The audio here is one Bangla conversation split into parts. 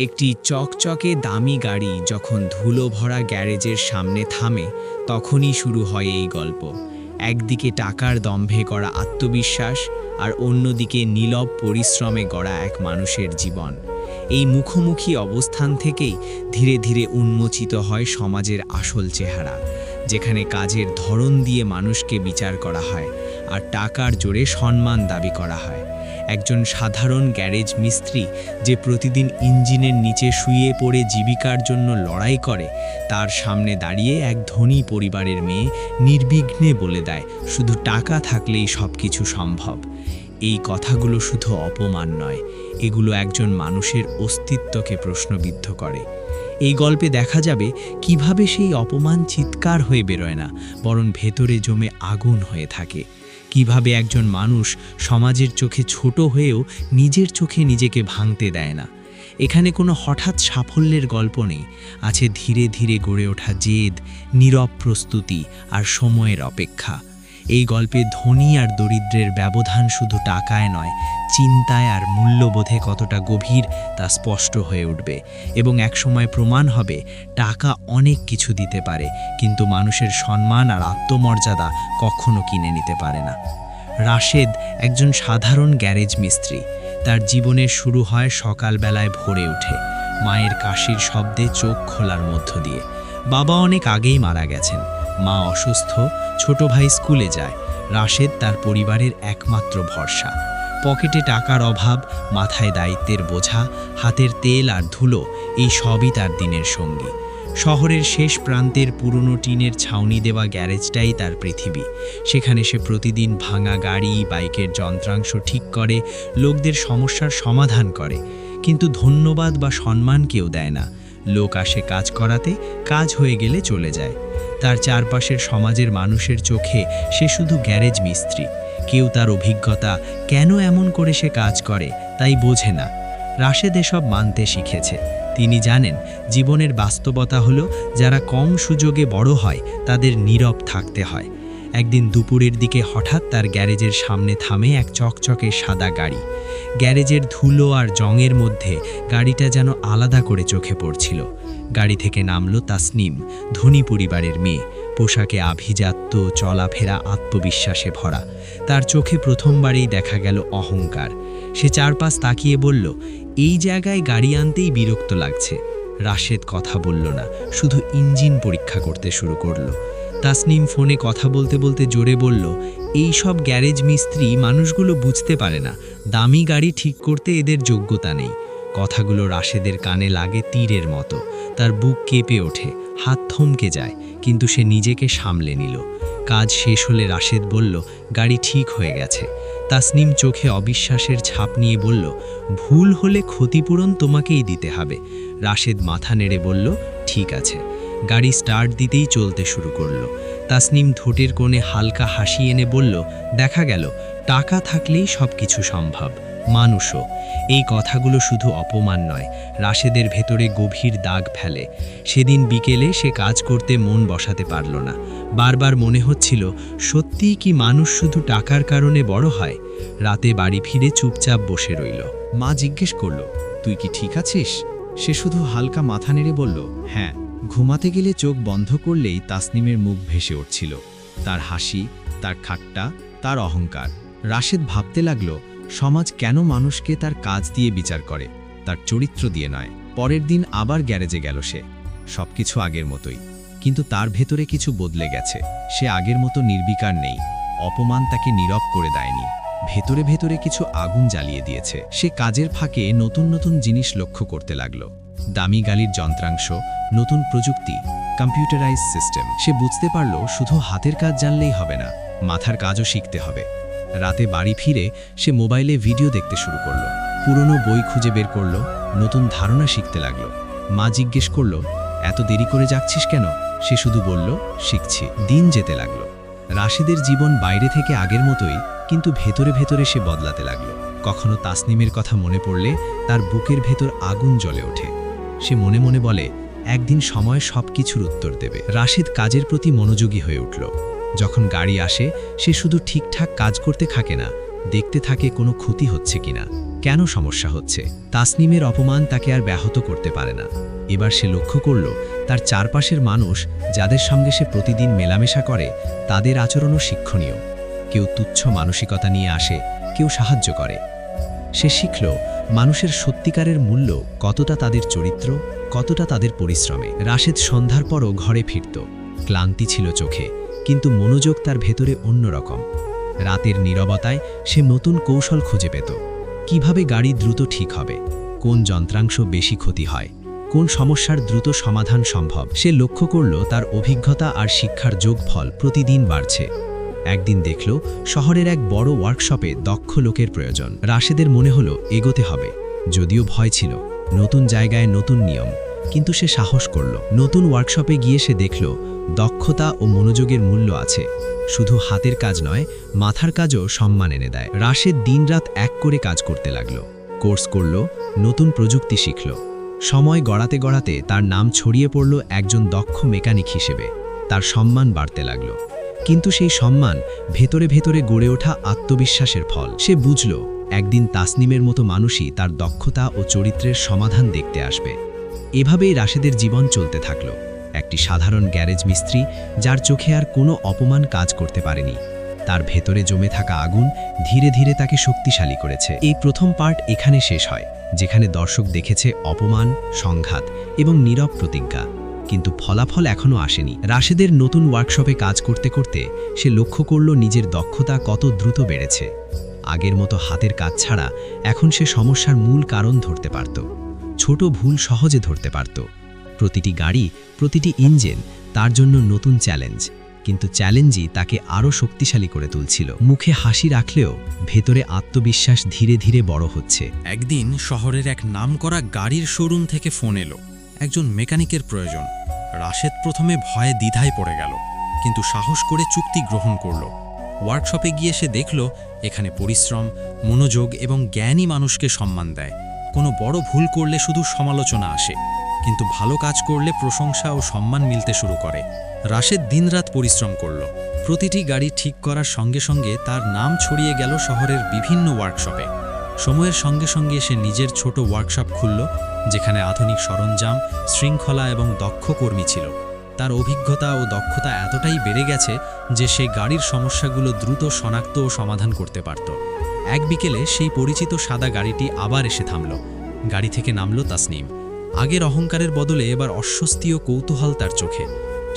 একটি চকচকে দামি গাড়ি যখন ধুলো ভরা গ্যারেজের সামনে থামে তখনই শুরু হয় এই গল্প। একদিকে টাকার দম্ভে গড়া আত্মবিশ্বাস আর অন্যদিকে নীরব পরিশ্রমে গড়া এক মানুষের জীবন। এই মুখোমুখি অবস্থান থেকেই ধীরে ধীরে উন্মোচিত হয় সমাজের আসল চেহারা, যেখানে কাজের ধরন দিয়ে মানুষকে বিচার করা হয় আর টাকার জোরে সম্মান দাবি করা হয়। একজন সাধারণ গ্যারেজ মিস্ত্রি যে প্রতিদিন ইঞ্জিনের নিচে শুয়ে পড়ে জীবিকার জন্য লড়াই করে, তার সামনে দাঁড়িয়ে এক ধনী পরিবারের মেয়ে নির্বিঘ্নে বলে দেয় শুধু টাকা থাকলেই সব কিছু সম্ভব। এই কথাগুলো শুধু অপমান নয়, এগুলো একজন মানুষের অস্তিত্বকে প্রশ্নবিদ্ধ করে। এই গল্পে দেখা যাবে কিভাবে সেই অপমান চিৎকার হয়ে বেরোয় না, বরং ভেতরে জমে আগুন হয়ে থাকে। কিভাবে একজন মানুষ সমাজের চোখে ছোট হয়েও নিজের চোখে নিজেকে ভাঙতে দেয় না। এখানে কোনো হঠাৎ সাফল্যের গল্প নেই, আছে ধীরে ধীরে গড়ে ওঠা জেদ, নীরব প্রস্তুতি আর সময়ের অপেক্ষা। এই গল্পে ধনী আর দরিদ্রের ব্যবধান শুধু টাকায় নয়, চিন্তায় আর মূল্যবোধে কতটা গভীর তা স্পষ্ট হয়ে উঠবে। এবং একসময় প্রমাণ হবে টাকা অনেক কিছু দিতে পারে, কিন্তু মানুষের সম্মান আর আত্মমর্যাদা কখনো কিনে নিতে পারে না। রাশেদ একজন সাধারণ গ্যারেজ মিস্ত্রি। তার জীবনের শুরু হয় সকালবেলায় ভোরে উঠে মায়ের কাশির শব্দে চোখ খোলার মধ্য দিয়ে। বাবা অনেক আগেই মারা গেছেন, মা অসুস্থ, ছোট ভাই স্কুলে যায়। রাশেদ তার পরিবারের একমাত্র ভরসা। পকেটে টাকার অভাব, মাথায় দায়িত্বের বোঝা, হাতের তেল আর ধুলো, এই সবই তার দিনের সঙ্গী। শহরের শেষ প্রান্তের পুরনো টিনের ছাউনি দেওয়া গ্যারেজটাই তার পৃথিবী। সেখানে সে প্রতিদিন ভাঙা গাড়ি, বাইকের যন্ত্রাংশ ঠিক করে, লোকদের সমস্যার সমাধান করে। কিন্তু ধন্যবাদ বা সম্মান কেউ দেয় না। লোক আসে কাজ করাতে, কাজ হয়ে গেলে চলে যায়। তার চারপাশের সমাজের মানুষের চোখে সে শুধু গ্যারেজ মিস্ত্রি। কেউ তার অভিজ্ঞতা, কেন এমন করে সে কাজ করে, তাই বোঝে না। রাশেদ এসব মানতে শিখেছে। তিনি জানেন জীবনের বাস্তবতা হলো, যারা কম সুযোগে বড় হয় তাদের নীরব থাকতে হয়। একদিন দুপুরের দিকে হঠাৎ তার গ্যারেজের সামনে থামে এক চকচকে সাদা গাড়ি। গ্যারেজের ধুলো আর জংয়ের মধ্যে গাড়িটা যেন আলাদা করে চোখে পড়ছিল। গাড়ি থেকে নামলো তাসনিম, ধনী পরিবারের মেয়ে, পোশাকে আভিজাত্য, চলাফেরা আত্মবিশ্বাসে ভরা। তার চোখে প্রথমবারেই দেখা গেল অহংকার। সে চারপাশ তাকিয়ে বলল, এই জায়গায় গাড়ি আনতেই বিরক্ত লাগছে। রাশেদ কথা বলল না, শুধু ইঞ্জিন পরীক্ষা করতে শুরু করলো। তাসনিম ফোনে কথা বলতে বলতে জোরে বলল, এই সব গ্যারেজ মিস্ত্রি মানুষগুলো বুঝতে পারে না, দামি গাড়ি ঠিক করতে এদের যোগ্যতা নেই। কথাগুলো রাশেদের কানে লাগে তীরের মতো। তার বুক কেঁপে ওঠে, হাত থমকে যায়, কিন্তু সে নিজেকে সামলে নিল। কাজ শেষ হলে রাশেদ বলল, গাড়ি ঠিক হয়ে গেছে। তাসনিম চোখে অবিশ্বাসের ছাপ নিয়ে বলল, ভুল হলে ক্ষতিপূরণ তোমাকেই দিতে হবে। রাশেদ মাথা নেড়ে বলল, ঠিক আছে। গাড়ি স্টার্ট দিতেই চলতে শুরু করলো। তাসনিম ঠোঁটের কোণে হালকা হাসি এনে বলল, দেখা গেল টাকা থাকলেই সব কিছু সম্ভব, মানুষও। এই কথাগুলো শুধু অপমান নয়, রাশেদের ভেতরে গভীর দাগ ফেলে। সেদিন বিকেলে সে কাজ করতে মন বসাতে পারল না। বারবার মনে হচ্ছিল, সত্যিই কি মানুষ শুধু টাকার কারণে বড় হয়? রাতে বাড়ি ফিরে চুপচাপ বসে রইল। মা জিজ্ঞেস করল, তুই কি ঠিক আছিস? সে শুধু হালকা মাথা নেড়ে বলল, হ্যাঁ। ঘুমাতে গেলে চোখ বন্ধ করলেই তাসনিমের মুখ ভেসে উঠছিল, তার হাসি, তার ঠাট্টা, তার অহংকার। রাশেদ ভাবতে লাগল, সমাজ কেন মানুষকে তার কাজ দিয়ে বিচার করে, তার চরিত্র দিয়ে নয়। পরের দিন আবার গ্যারেজে গেল সে। সবকিছু আগের মতোই, কিন্তু তার ভেতরে কিছু বদলে গেছে। সে আগের মতো নির্বিকার নেই। অপমান তাকে নীরব করে দেয়নি, ভেতরে ভেতরে কিছু আগুন জ্বালিয়ে দিয়েছে। সে কাজের ফাঁকে নতুন নতুন জিনিস লক্ষ্য করতে লাগল। দামি গাড়ির যন্ত্রাংশ, নতুন প্রযুক্তি, কম্পিউটারাইজ সিস্টেম। সে বুঝতে পারল শুধু হাতের কাজ জানলেই হবে না, মাথার কাজও শিখতে হবে। রাতে বাড়ি ফিরে সে মোবাইলে ভিডিও দেখতে শুরু করলো, পুরনো বই খুঁজে বের করলো, নতুন ধারণা শিখতে লাগলো। মা জিজ্ঞেস করলো, এত দেরি করে যাচ্ছিস কেন? সে শুধু বলল, শিখছি। দিন যেতে লাগলো। রাশেদের জীবন বাইরে থেকে আগের মতোই, কিন্তু ভেতরে ভেতরে সে বদলাতে লাগলো। কখনো তাসনিমের কথা মনে পড়লে তার বুকের ভেতর আগুন জ্বলে ওঠে। সে মনে মনে বলে, একদিন সময় সব কিছুর উত্তর দেবে। রাশেদ কাজের প্রতি মনোযোগী হয়ে উঠল। যখন গাড়ি আসে, সে শুধু ঠিকঠাক কাজ করতে থাকে না, দেখতে থাকে কোনো ক্ষতি হচ্ছে কিনা। কেন সমস্যা হচ্ছে। তাসনিমের অপমান তাকে আর ব্যাহত করতে পারে না। এবার সে লক্ষ্য করল তার চারপাশের মানুষ, যাদের সঙ্গে সে প্রতিদিন মেলামেশা করে, তাদের আচরণও শিক্ষণীয়। কেউ তুচ্ছ মানসিকতা নিয়ে আসে, কেউ সাহায্য করে। সে শিখল মানুষের সত্যিকারের মূল্য কতটা তাদের চরিত্র, কতটা তাদের পরিশ্রমে। রাশেদ সন্ধ্যার পরও ঘরে ফিরত। ক্লান্তি ছিল চোখে, কিন্তু মনোযোগ তার ভেতরে অন্যরকম। রাতের নীরবতায় সে নতুন কৌশল খুঁজে পেত। কিভাবে গাড়ি দ্রুত ঠিক হবে, কোন যন্ত্রাংশ বেশি ক্ষতি হয়, কোন সমস্যার দ্রুত সমাধান সম্ভব। সে লক্ষ্য করল তার অভিজ্ঞতা আর শিক্ষার যোগফল প্রতিদিন বাড়ছে। একদিন দেখল শহরের এক বড় ওয়ার্কশপে দক্ষ লোকের প্রয়োজন। রাশেদের মনে হলো এগোতে হবে। যদিও ভয় ছিল, নতুন জায়গায় নতুন নিয়ম, কিন্তু সে সাহস করল। নতুন ওয়ার্কশপে গিয়ে সে দেখল দক্ষতা ও মনোযোগের মূল্য আছে। শুধু হাতের কাজ নয়, মাথার কাজও সম্মান এনে দেয়। রাশেদ দিনরাত এক করে কাজ করতে লাগল। কোর্স করল, নতুন প্রযুক্তি শিখল। সময় গড়াতে গড়াতে তার নাম ছড়িয়ে পড়ল একজন দক্ষ মেকানিক হিসেবে। তার সম্মান বাড়তে লাগল। কিন্তু সেই সম্মান ভেতরে ভেতরে গড়ে ওঠা আত্মবিশ্বাসের ফল। সে বুঝল একদিন তাসনিমের মতো মানুষই তার দক্ষতা ও চরিত্রের সমাধান দেখতে আসবে। এভাবেই রাশেদের জীবন চলতে থাকল। একটি সাধারণ গ্যারেজ মিস্ত্রি, যার চোখে আর কোনো অপমান কাজ করতে পারেনি। তার ভেতরে জমে থাকা আগুন ধীরে ধীরে তাকে শক্তিশালী করেছে। এই প্রথম পার্ট এখানে শেষ হয়, যেখানে দর্শক দেখেছে অপমান, সংঘাত এবং নীরব প্রতিজ্ঞা। কিন্তু ফলাফল এখনও আসেনি। রাশেদের নতুন ওয়ার্কশপে কাজ করতে করতে সে লক্ষ্য করল নিজের দক্ষতা কত দ্রুত বেড়েছে। আগের মতো হাতের কাজ ছাড়া এখন সে সমস্যার মূল কারণ ধরতে পারত। ছোট ভুল সহজে ধরতে পারত। প্রতিটি গাড়ি, প্রতিটি ইঞ্জিন তার জন্য নতুন চ্যালেঞ্জ, কিন্তু চ্যালেঞ্জই তাকে আরও শক্তিশালী করে তুলছিল। মুখে হাসি রাখলেও ভেতরে আত্মবিশ্বাস ধীরে ধীরে বড় হচ্ছে। একদিন শহরের এক নামকরা গাড়ির শোরুম থেকে ফোন এলো, একজন মেকানিকের প্রয়োজন। রাশেদ প্রথমে ভয়ে দ্বিধায় পড়ে গেল, কিন্তু সাহস করে চুক্তি গ্রহণ করল। ওয়ার্কশপে গিয়ে সে দেখল এখানে পরিশ্রম, মনোযোগ এবং জ্ঞানী মানুষকে সম্মান দেয়। কোনো বড় ভুল করলে শুধু সমালোচনা আসে, কিন্তু ভালো কাজ করলে প্রশংসা ও সম্মান মিলতে শুরু করে। রাশেদ দিনরাত পরিশ্রম করল। প্রতিটি গাড়ি ঠিক করার সঙ্গে সঙ্গে তার নাম ছড়িয়ে গেল শহরের বিভিন্ন ওয়ার্কশপে। সময়ের সঙ্গে সঙ্গে সে নিজের ছোট ওয়ার্কশপ খুলল, যেখানে আধুনিক সরঞ্জাম, শৃঙ্খলা এবং দক্ষ কর্মী ছিল। তার অভিজ্ঞতা ও দক্ষতা এতটাই বেড়ে গেছে যে সে গাড়ির সমস্যাগুলো দ্রুত শনাক্ত ও সমাধান করতে পারত। এক বিকেলে সেই পরিচিত সাদা গাড়িটি আবার এসে থামল। গাড়ি থেকে নামল তাসনিম। আগের অহংকারের বদলে এবার অস্বস্তি ও কৌতূহল তার চোখে।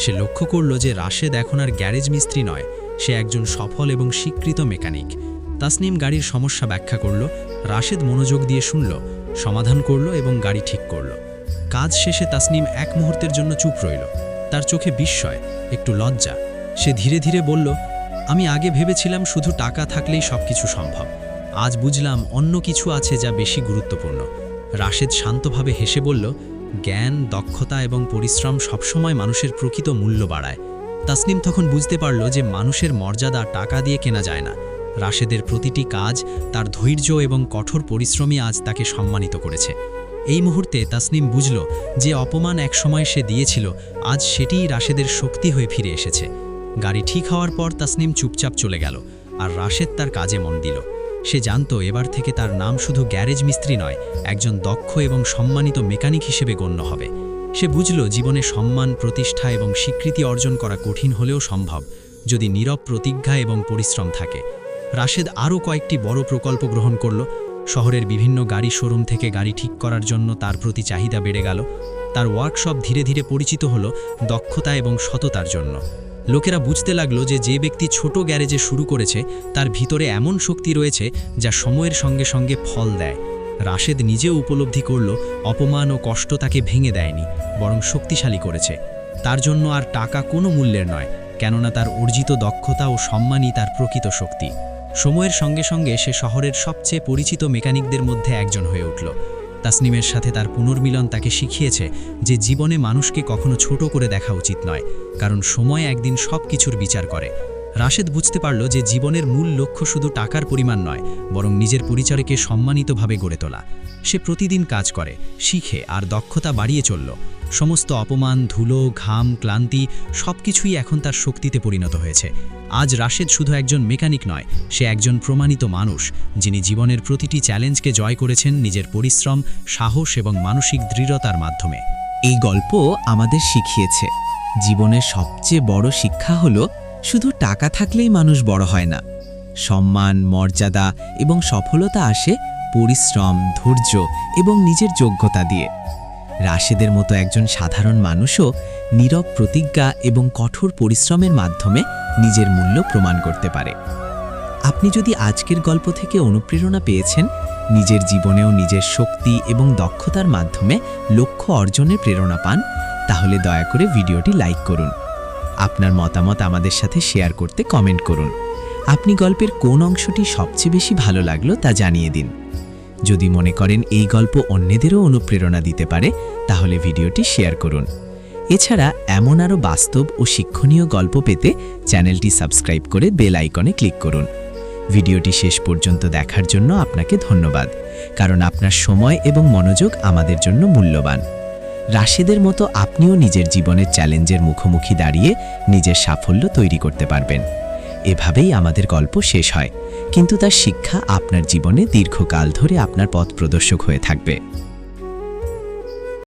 সে লক্ষ্য করল যে রাশেদ এখন আর গ্যারেজ মিস্ত্রি নয়, সে একজন সফল এবং স্বীকৃত মেকানিক। তাসনিম গাড়ির সমস্যা ব্যাখ্যা করল। রাশেদ মনোযোগ দিয়ে শুনল, সমাধান করল এবং গাড়ি ঠিক করল। কাজ শেষে তাসনিম এক মুহূর্তের জন্য চুপ রইল। তার চোখে বিস্ময়, একটু লজ্জা। সে ধীরে ধীরে বলল, আমি আগে ভেবেছিলাম শুধু টাকা থাকলেই সবকিছু সম্ভব। আজ বুঝলাম অন্য কিছু আছে যা বেশি গুরুত্বপূর্ণ। রাশেদ শান্তভাবে হেসে বলল, জ্ঞান, দক্ষতা এবং পরিশ্রম সবসময় মানুষের প্রকৃত মূল্য বাড়ায়। তাসনিম তখন বুঝতে পারল যে মানুষের মর্যাদা টাকা দিয়ে কেনা যায় না। রাশেদের প্রতিটি কাজ, তার ধৈর্য এবং কঠোর পরিশ্রমই আজ তাকে সম্মানিত করেছে। এই মুহূর্তে তাসনিম বুঝল যে অপমান একসময় সে দিয়েছিল, আজ সেটিই রাশেদের শক্তি হয়ে ফিরে এসেছে। গাড়ি ঠিক হওয়ার পর তাসনিম চুপচাপ চলে গেল, আর রাশেদ তার কাজে মন দিল। সে জানত এবার থেকে তার নাম শুধু গ্যারেজ মিস্ত্রি নয়, একজন দক্ষ এবং সম্মানিত মেকানিক হিসেবে গণ্য হবে। সে বুঝল জীবনে সম্মান, প্রতিষ্ঠা এবং স্বীকৃতি অর্জন করা কঠিন হলেও সম্ভব, যদি নীরব প্রতিজ্ঞা এবং পরিশ্রম থাকে। রাশেদ আরও কয়েকটি বড় প্রকল্প গ্রহণ করল। শহরের বিভিন্ন গাড়ি শোরুম থেকে গাড়ি ঠিক করার জন্য তার প্রতি চাহিদা বেড়ে গেল। তার ওয়ার্কশপ ধীরে ধীরে পরিচিত হল দক্ষতা এবং সততার জন্য। লোকেরা বুঝতে লাগলো যে ব্যক্তি ছোট গ্যারেজে শুরু করেছে তার ভিতরে এমন শক্তি রয়েছে যা সময়ের সঙ্গে সঙ্গে ফল দেয়। রাশেদ নিজেও উপলব্ধি করল অপমান ও কষ্ট তাকে ভেঙে দেয়নি, বরং শক্তিশালী করেছে। তার জন্য আর টাকা কোনো মূল্যের নয়, কেননা তার অর্জিত দক্ষতা ও সম্মানই তার প্রকৃত শক্তি। সময়ের সঙ্গে সঙ্গে সে শহরের সবচেয়ে পরিচিত মেকানিকদের মধ্যে একজন হয়ে উঠল। তাসনিমের সাথে তার পুনর্মিলন তাকে শিখিয়েছে যে জীবনে মানুষকে কখনো ছোট করে দেখা উচিত নয়, কারণ সময় একদিন সব কিছুর বিচার করে। রাশেদ বুঝতে পারল যে জীবনের মূল লক্ষ্য শুধু টাকার পরিমাণ নয়, বরং নিজের পরিচয়কে সম্মানিতভাবে গড়ে তোলা। সে প্রতিদিন কাজ করে, শিখে আর দক্ষতা বাড়িয়ে চলল। সমস্ত অপমান, ধুলো, ঘাম, ক্লান্তি সবকিছুই এখন তার শক্তিতে পরিণত হয়েছে। আজ রাশেদ শুধু একজন মেকানিক নয়, সে একজন প্রমাণিত মানুষ, যিনি জীবনের প্রতিটি চ্যালেঞ্জকে জয় করেছেন নিজের পরিশ্রম, সাহস এবং মানসিক দৃঢ়তার মাধ্যমে। এই গল্প আমাদের শিখিয়েছে জীবনের সবচেয়ে বড় শিক্ষা হলো শুধু টাকা থাকলেই মানুষ বড় হয় না। সম্মান, মর্যাদা এবং সফলতা আসে পরিশ্রম, ধৈর্য এবং নিজের যোগ্যতা দিয়ে। রাশেদের মতো একজন সাধারণ মানুষও নীরব প্রতিজ্ঞা এবং কঠোর পরিশ্রমের মাধ্যমে নিজের মূল্য প্রমাণ করতে পারে। আপনি যদি আজকের গল্প থেকে অনুপ্রেরণা পেয়েছেন, নিজের জীবনেও নিজের শক্তি এবং দক্ষতার মাধ্যমে লক্ষ্য অর্জনের প্রেরণা পান, তাহলে দয়া করে ভিডিওটি লাইক করুন। আপনার মতামত আমাদের সাথে শেয়ার করতে কমেন্ট করুন। আপনি গল্পের কোন অংশটি সবচেয়ে বেশি ভালো লাগলো তা জানিয়ে দিন। যদি মনে করেন এই গল্প অন্যদেরও অনুপ্রেরণা দিতে পারে, তাহলে ভিডিওটি শেয়ার করুন। এছাড়া এমন আরও বাস্তব ও শিক্ষণীয় গল্প পেতে চ্যানেলটি সাবস্ক্রাইব করে বেল আইকনে ক্লিক করুন। ভিডিওটি শেষ পর্যন্ত দেখার জন্য আপনাকে ধন্যবাদ, কারণ আপনার সময় এবং মনোযোগ আমাদের জন্য মূল্যবান। রাশেদের মতো আপনিও নিজের জীবনের চ্যালেঞ্জের মুখোমুখি দাঁড়িয়ে নিজের সাফল্য তৈরি করতে পারবেন। এভাবেই আমাদের গল্প শেষ হয়, কিন্তু তার শিক্ষা আপনার জীবনে দীর্ঘকাল ধরে আপনার পথ প্রদর্শক হয়ে থাকবে।